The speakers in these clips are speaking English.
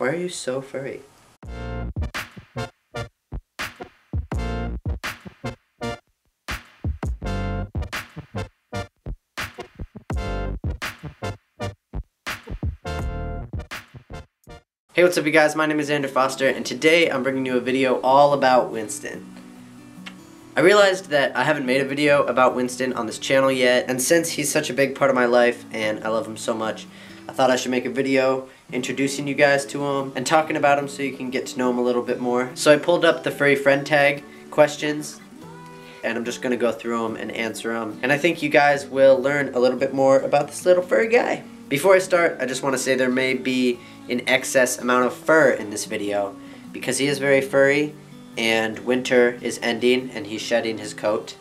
Why are you so furry? Hey, what's up you guys? My name is Foster, and today I'm bringing you a video all about Winston. I realized that I haven't made a video about Winston on this channel yet, and since he's such a big part of my life and I love him so much, I thought I should make a video introducing you guys to him and talking about him so you can get to know him a little bit more. So I pulled up the furry friend tag questions, and I'm just going to go through them and answer them. And I think you guys will learn a little bit more about this little furry guy. Before I start, I just want to say there may be an excess amount of fur in this video because he is very furry and winter is ending and he's shedding his coat,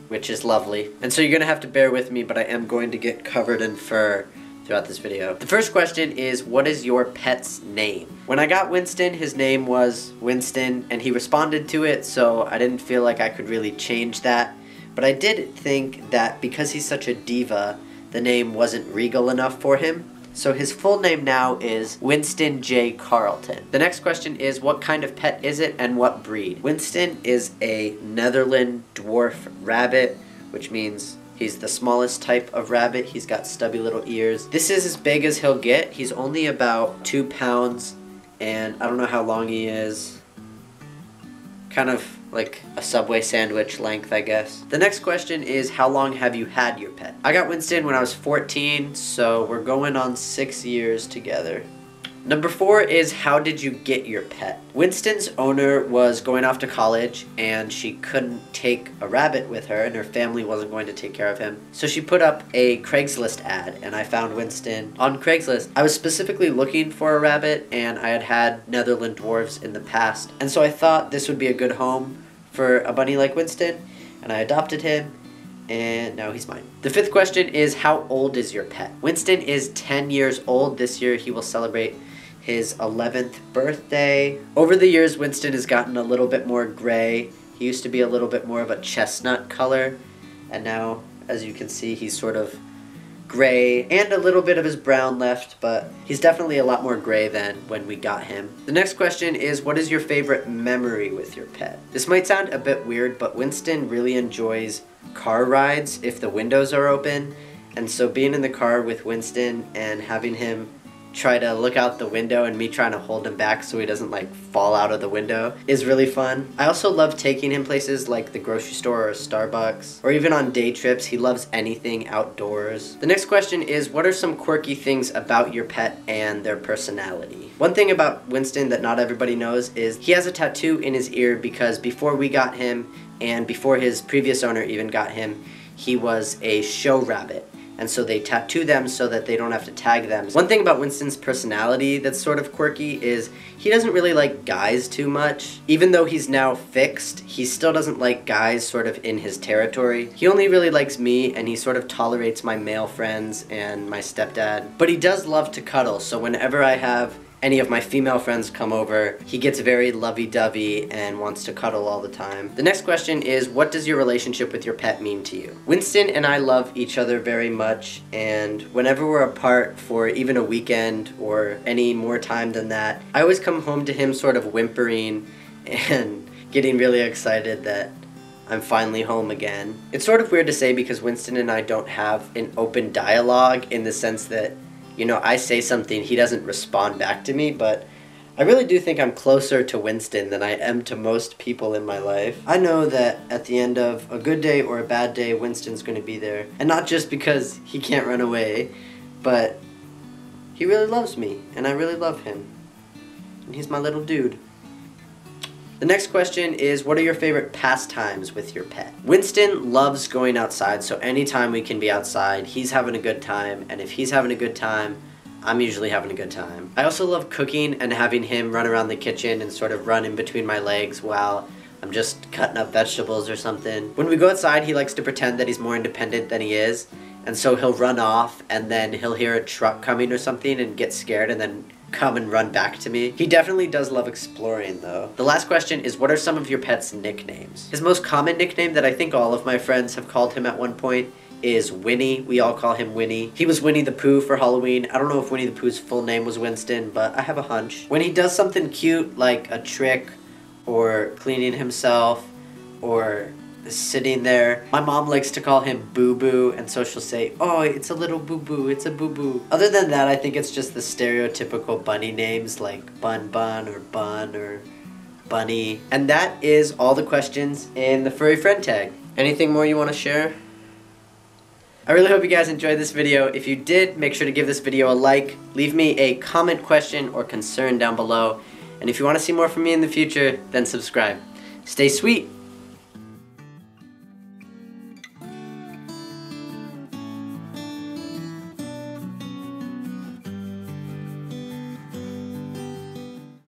which is lovely. And so you're going to have to bear with me, but I am going to get covered in fur throughout this video. The first question is, what is your pet's name? When I got Winston, his name was Winston, and he responded to it, so I didn't feel like I could really change that. But I did think that because he's such a diva, the name wasn't regal enough for him. So his full name now is Winston J. Carlton. The next question is, what kind of pet is it and what breed? Winston is a Netherland dwarf rabbit, which means he's the smallest type of rabbit. He's got stubby little ears. This is as big as he'll get. He's only about 2 pounds, and I don't know how long he is. Kind of like a Subway sandwich length, I guess. The next question is, how long have you had your pet? I got Winston when I was 14, so we're going on 6 years together. Number 4 is, how did you get your pet? Winston's owner was going off to college and she couldn't take a rabbit with her and her family wasn't going to take care of him. So she put up a Craigslist ad and I found Winston on Craigslist. I was specifically looking for a rabbit and I had Netherland dwarves in the past. And so I thought this would be a good home for a bunny like Winston, and I adopted him. And now he's mine. The 5th question is, how old is your pet? Winston is 10 years old. This year he will celebrate his 11th birthday. Over the years, Winston has gotten a little bit more gray. He used to be a little bit more of a chestnut color, and now, as you can see, he's sort of gray and a little bit of his brown left, but he's definitely a lot more gray than when we got him. The next question is, what is your favorite memory with your pet? This might sound a bit weird, but Winston really enjoys car rides if the windows are open, and so being in the car with Winston and having him try to look out the window and me trying to hold him back so he doesn't like fall out of the window is really fun. I also love taking him places like the grocery store or Starbucks, or even on day trips. He loves anything outdoors. The next question is, what are some quirky things about your pet and their personality? One thing about Winston that not everybody knows is he has a tattoo in his ear because before we got him and before his previous owner even got him, he was a show rabbit. And so they tattoo them so that they don't have to tag them. One thing about Winston's personality that's sort of quirky is he doesn't really like guys too much. Even though he's now fixed, he still doesn't like guys sort of in his territory. He only really likes me, and he sort of tolerates my male friends and my stepdad. But he does love to cuddle, so whenever I have any of my female friends come over, he gets very lovey-dovey and wants to cuddle all the time. The next question is, what does your relationship with your pet mean to you? Winston and I love each other very much, and whenever we're apart for even a weekend or any more time than that, I always come home to him sort of whimpering and getting really excited that I'm finally home again. It's sort of weird to say because Winston and I don't have an open dialogue in the sense that, you know, I say something, he doesn't respond back to me, but I really do think I'm closer to Winston than I am to most people in my life. I know that at the end of a good day or a bad day, Winston's going to be there. And not just because he can't run away, but he really loves me, and I really love him. And he's my little dude. The next question is, what are your favorite pastimes with your pet? Winston loves going outside, so anytime we can be outside, he's having a good time, and if he's having a good time, I'm usually having a good time. I also love cooking and having him run around the kitchen and sort of run in between my legs while I'm just cutting up vegetables or something. When we go outside, he likes to pretend that he's more independent than he is, and so he'll run off, and then he'll hear a truck coming or something and get scared and then come and run back to me. He definitely does love exploring though. The last question is, what are some of your pet's nicknames? His most common nickname that I think all of my friends have called him at one point is Winnie. We all call him Winnie. He was Winnie the Pooh for Halloween. I don't know if Winnie the Pooh's full name was Winston, but I have a hunch. When he does something cute like a trick or cleaning himself or sitting there, my mom likes to call him Boo Boo, and so she'll say, "Oh, it's a little Boo Boo, it's a Boo Boo." Other than that, I think it's just the stereotypical bunny names like Bun Bun or Bunny. And that is all the questions in the furry friend tag. Anything more you want to share? I really hope you guys enjoyed this video. If you did, make sure to give this video a like, leave me a comment, question, or concern down below, and if you want to see more from me in the future, then subscribe. Stay sweet!